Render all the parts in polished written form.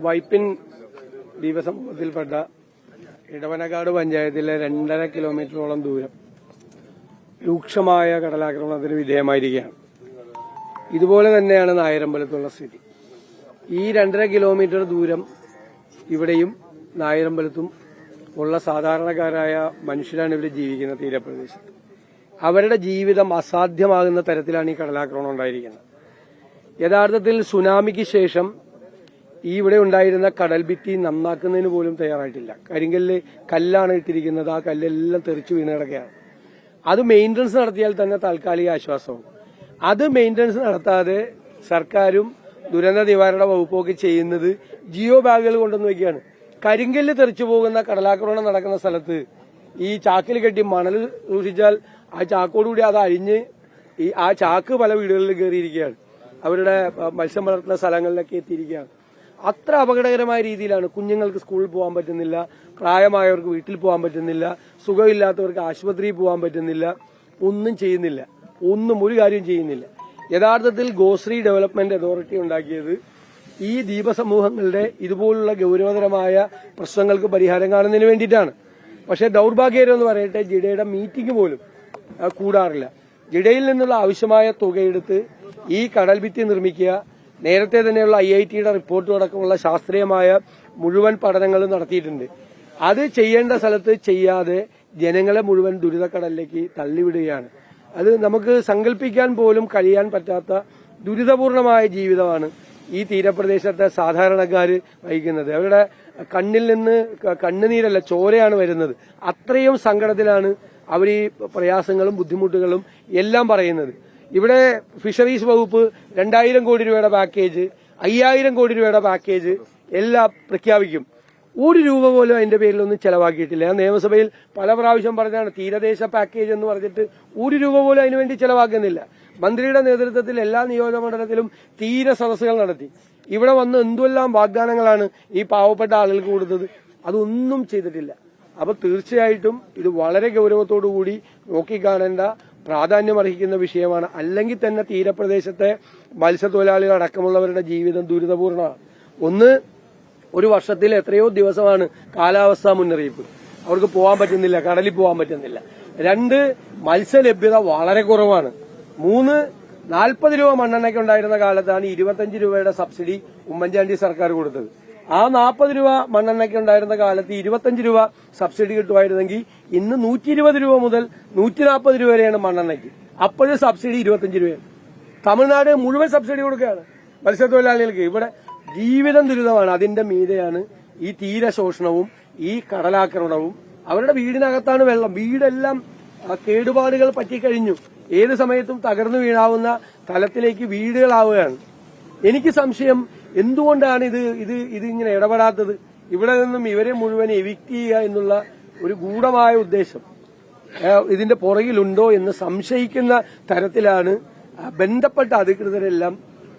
വൈപ്പിൻ ദ്വീപസമൂഹത്തിൽപ്പെട്ട ഇടവനക്കാട് പഞ്ചായത്തിലെ 2.5 കിലോമീറ്ററോളം ദൂരം രൂക്ഷമായ കടലാക്രമണത്തിന് വിധേയമായിരിക്കുകയാണ്. ഇതുപോലെ തന്നെയാണ് നായരമ്പലത്തുള്ള സ്ഥിതി. ഈ 2.5 കിലോമീറ്റർ ദൂരം ഇവിടെയും നായരമ്പലത്തും ഉള്ള സാധാരണക്കാരായ മനുഷ്യരാണ് ഇവിടെ ജീവിക്കുന്ന തീരപ്രദേശത്ത്. അവരുടെ ജീവിതം അസാധ്യമാകുന്ന തരത്തിലാണ് ഈ കടലാക്രമണം ഉണ്ടായിരിക്കുന്നത്. യഥാർത്ഥത്തിൽ സുനാമിക്ക് ശേഷം ഈ ഇവിടെ ഉണ്ടായിരുന്ന കടൽഭിത്തി നന്നാക്കുന്നതിന് പോലും തയ്യാറായിട്ടില്ല. കരിങ്കല്ല് കല്ലാണ് ഇട്ടിരിക്കുന്നത്. ആ കല്ലെല്ലാം തെറിച്ചു വീണ് കിടക്കുകയാണ്. അത് മെയിന്റനൻസ് നടത്തിയാൽ തന്നെ താൽക്കാലിക ആശ്വാസവും. അത് മെയിന്റനൻസ് നടത്താതെ സർക്കാരും ദുരന്ത നിവാരണ വകുപ്പൊക്കെ ചെയ്യുന്നത് ജിയോ ബാഗുകൾ കൊണ്ടുവന്ന് വയ്ക്കുകയാണ്. കരിങ്കല്ല് തെറിച്ചു പോകുന്ന കടലാക്രമണം നടക്കുന്ന സ്ഥലത്ത് ഈ ചാക്കിൽ കെട്ടി മണൽ സൂക്ഷിച്ചാൽ ആ ചാക്കോടുകൂടി അത് അഴിഞ്ഞ് ആ ചാക്ക് പല വീടുകളിൽ കയറിയിരിക്കുകയാണ്. അവരുടെ മത്സ്യം വളർത്തുന്ന സ്ഥലങ്ങളിലൊക്കെ എത്തിയിരിക്കുകയാണ്. അത്ര അപകടകരമായ രീതിയിലാണ്. കുഞ്ഞുങ്ങൾക്ക് സ്കൂളിൽ പോകാൻ പറ്റുന്നില്ല, പ്രായമായവർക്ക് വീട്ടിൽ പോകാൻ പറ്റുന്നില്ല, സുഖമില്ലാത്തവർക്ക് ആശുപത്രിയിൽ പോകാൻ പറ്റുന്നില്ല. ഒന്നും ചെയ്യുന്നില്ല, ഒരു കാര്യം ചെയ്യുന്നില്ല. യഥാർത്ഥത്തിൽ ഗോശ്രീ ഡെവലപ്മെന്റ് അതോറിറ്റി ഉണ്ടാക്കിയത് ഈ ദ്വീപസമൂഹങ്ങളുടെ ഇതുപോലുള്ള ഗൌരവതരമായ പ്രശ്നങ്ങൾക്ക് പരിഹാരം കാണുന്നതിന് വേണ്ടിയിട്ടാണ്. പക്ഷേ ദൌർഭാഗ്യകരമെന്ന് പറയട്ടെ, ജിഡയുടെ മീറ്റിംഗ് പോലും കൂടാറില്ല. ജിഡയിൽ നിന്നുള്ള ആവശ്യമായ തുകയെടുത്ത് ഈ കടൽഭിത്തി നിർമ്മിക്കുക, നേരത്തെ തന്നെയുള്ള IITയുടെ റിപ്പോർട്ട് അടക്കമുള്ള ശാസ്ത്രീയമായ മുഴുവൻ പഠനങ്ങളും നടത്തിയിട്ടുണ്ട്. അത് ചെയ്യേണ്ട സ്ഥലത്ത് ചെയ്യാതെ ജനങ്ങളെ മുഴുവൻ ദുരിതക്കടലിലേക്ക് തള്ളിവിടുകയാണ്. അത് നമുക്ക് സങ്കല്പിക്കാൻ പോലും കഴിയാൻ പറ്റാത്ത ദുരിതപൂർണമായ ജീവിതമാണ് ഈ തീരപ്രദേശത്തെ സാധാരണക്കാര് വഹിക്കുന്നത്. അവരുടെ കണ്ണിൽ നിന്ന് കണ്ണുനീരല്ല, ചോരയാണ് വരുന്നത്. അത്രയും സങ്കടത്തിലാണ് അവർ ഈ പ്രയാസങ്ങളും ബുദ്ധിമുട്ടുകളും എല്ലാം പറയുന്നത്. ഇവിടെ ഫിഷറീസ് വകുപ്പ് 2000 കോടി രൂപയുടെ പാക്കേജ്, 5000 കോടി രൂപയുടെ പാക്കേജ് എല്ലാം പ്രഖ്യാപിക്കും. 1 രൂപ പോലും അതിന്റെ പേരിലൊന്നും ചെലവാക്കിയിട്ടില്ല. ഞാൻ നിയമസഭയിൽ പല പ്രാവശ്യം പറഞ്ഞാണ്, തീരദേശ പാക്കേജ് എന്ന് പറഞ്ഞിട്ട് 1 രൂപ പോലും അതിനുവേണ്ടി ചെലവാക്കുന്നില്ല. മന്ത്രിയുടെ നേതൃത്വത്തിൽ എല്ലാ നിയോജകമണ്ഡലത്തിലും തീര സദസ്സുകൾ നടത്തി. ഇവിടെ വന്ന് എന്തെല്ലാം വാഗ്ദാനങ്ങളാണ് ഈ പാവപ്പെട്ട ആളുകൾക്ക് കൊടുത്തത്. അതൊന്നും ചെയ്തിട്ടില്ല. അപ്പൊ തീർച്ചയായിട്ടും ഇത് വളരെ ഗൌരവത്തോടുകൂടി നോക്കിക്കാണേണ്ട, പ്രാധാന്യമർഹിക്കുന്ന വിഷയമാണ്. അല്ലെങ്കിൽ തന്നെ തീരപ്രദേശത്തെ മത്സ്യത്തൊഴിലാളികൾ അടക്കമുള്ളവരുടെ ജീവിതം ദുരിതപൂർണമാണ്. ഒരു വർഷത്തിൽ എത്രയോ ദിവസമാണ് കാലാവസ്ഥാ മുന്നറിയിപ്പ്. അവർക്ക് പോകാൻ പറ്റുന്നില്ല, കടലിൽ പോകാൻ പറ്റുന്നില്ല. 2, മത്സ്യലഭ്യത വളരെ കുറവാണ്. 3, 40 രൂപ മണ്ണെണ്ണയ്ക്ക് ഉണ്ടായിരുന്ന കാലത്താണ് 25 രൂപയുടെ സബ്സിഡി ഉമ്മൻചാണ്ടി സർക്കാർ കൊടുത്തത്. ആ 40 രൂപ മണ്ണെണ്ണയ്ക്ക് ഉണ്ടായിരുന്ന കാലത്ത് 25 രൂപ സബ്സിഡി കിട്ടുമായിരുന്നെങ്കിൽ ഇന്ന് 120 രൂപ മുതൽ 140 രൂപ വരെയാണ് മണ്ണെണ്ണയ്ക്ക്. അപ്പോഴും സബ്സിഡി 25 രൂപയാണ്. തമിഴ്നാട് മുഴുവൻ സബ്സിഡി കൊടുക്കുകയാണ് മത്സ്യത്തൊഴിലാളികൾക്ക്. ഇവിടെ ജീവിതം ദുരിതമാണ്. അതിന്റെ മീതെയാണ് ഈ തീരശോഷണവും ഈ കടലാക്രമണവും. അവരുടെ വീടിനകത്താണ് വെള്ളം. വീടെല്ലാം കേടുപാടുകൾ പറ്റിക്കഴിഞ്ഞു. ഏത് സമയത്തും തകർന്നു വീഴാവുന്ന തലത്തിലേക്ക് വീടുകളാവുകയാണ്. എനിക്ക് സംശയം, എന്തുകൊണ്ടാണ് ഇത് ഇങ്ങനെ ഇടപെടാത്തത്? ഇവിടെ നിന്നും ഇവരെ മുഴുവൻ എവിക്ട് ചെയ്യുക എന്നുള്ള ഒരു ഗൂഢമായ ഉദ്ദേശം ഇതിന്റെ പുറകിലുണ്ടോ എന്ന് സംശയിക്കുന്ന തരത്തിലാണ് ബന്ധപ്പെട്ട അധികൃതരെല്ലാം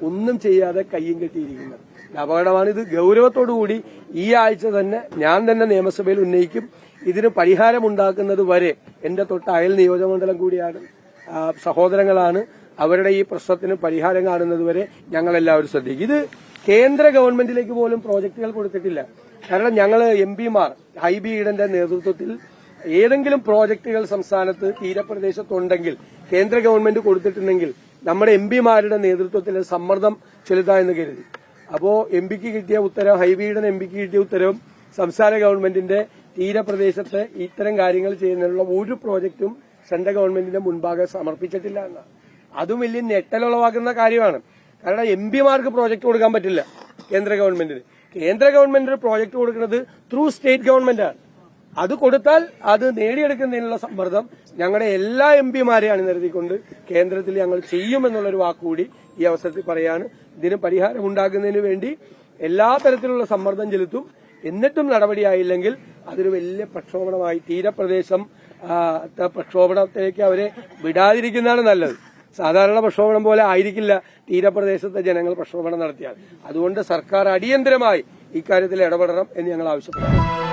ഒന്നും ചെയ്യാതെ കയ്യും കെട്ടിയിരിക്കുന്നത്. അപകടമാണ്. ഇത് ഗൌരവത്തോടുകൂടി ഈ ആഴ്ച തന്നെ ഞാൻ തന്നെ നിയമസഭയിൽ ഉന്നയിക്കും. ഇതിന് പരിഹാരമുണ്ടാക്കുന്നത് വരെ എന്റെ തൊട്ട് അയൽ നിയോജകമണ്ഡലം കൂടിയാണ്, സഹോദരങ്ങളാണ്. അവരുടെ ഈ പ്രശ്നത്തിന് പരിഹാരം കാണുന്നതുവരെ ഞങ്ങളെല്ലാവരും ശ്രദ്ധിക്കും. ഇത് കേന്ദ്ര ഗവൺമെന്റിലേക്ക് പോലും പ്രോജക്ടുകൾ കൊടുത്തിട്ടില്ല. കാരണം ഞങ്ങൾ MP-മാർ ഹൈബി ഈഡന്റെ നേതൃത്വത്തിൽ ഏതെങ്കിലും പ്രോജക്ടുകൾ സംസ്ഥാനത്ത് തീരപ്രദേശത്തുണ്ടെങ്കിൽ കേന്ദ്ര ഗവൺമെന്റ് കൊടുത്തിട്ടുണ്ടെങ്കിൽ നമ്മുടെ MP-മാരുടെ നേതൃത്വത്തിൽ സമ്മർദ്ദം ചെലുത്താമെന്ന് കരുതി. അപ്പോ MP-ക്ക് കിട്ടിയ ഉത്തരവ്, ഹൈബി ഈഡൻ MP-ക്ക് കിട്ടിയ ഉത്തരവും സംസ്ഥാന ഗവൺമെന്റിന്റെ തീരപ്രദേശത്ത് ഇത്തരം കാര്യങ്ങൾ ചെയ്യുന്നതിനുള്ള ഒരു പ്രോജക്റ്റും സെൻട്രൽ ഗവൺമെന്റിന്റെ മുൻപാകെ സമർപ്പിച്ചിട്ടില്ല എന്നാണ്. അതും വലിയ ഞെട്ടലുളവാക്കുന്ന കാര്യമാണ്. കാരണം MP-മാർക്ക് പ്രോജക്ട് കൊടുക്കാൻ പറ്റില്ല കേന്ദ്ര ഗവൺമെന്റിന്. കേന്ദ്ര ഗവൺമെന്റിന് പ്രോജക്ട് കൊടുക്കുന്നത് ത്രൂ സ്റ്റേറ്റ് ഗവൺമെന്റാണ്. അത് കൊടുത്താൽ അത് നേടിയെടുക്കുന്നതിനുള്ള സമ്മർദ്ദം ഞങ്ങളുടെ എല്ലാ MP-മാരെ അണിനിരത്തിക്കൊണ്ട് കേന്ദ്രത്തിൽ ഞങ്ങൾ ചെയ്യുമെന്നുള്ളൊരു വാക്കുകൂടി ഈ അവസരത്തിൽ പറയാണ്. ഇതിന് പരിഹാരമുണ്ടാക്കുന്നതിന് വേണ്ടി എല്ലാ തരത്തിലുള്ള സമ്മർദ്ദം ചെലുത്തും. എന്നിട്ടും നടപടിയായില്ലെങ്കിൽ അതൊരു വലിയ പ്രക്ഷോഭണമായി തീരപ്രദേശം പ്രക്ഷോഭണത്തിലേക്ക് അവരെ വിടാതിരിക്കുന്നതാണ് നല്ലത്. സാധാരണ പ്രക്ഷോഭണം പോലെ ആയിരിക്കില്ല തീരപ്രദേശത്തെ ജനങ്ങൾ പ്രക്ഷോഭണം നടത്തിയാൽ. അതുകൊണ്ട് സർക്കാർ അടിയന്തരമായി ഇക്കാര്യത്തിൽ ഇടപെടണം എന്ന് ഞങ്ങൾ ആവശ്യപ്പെടുന്നു.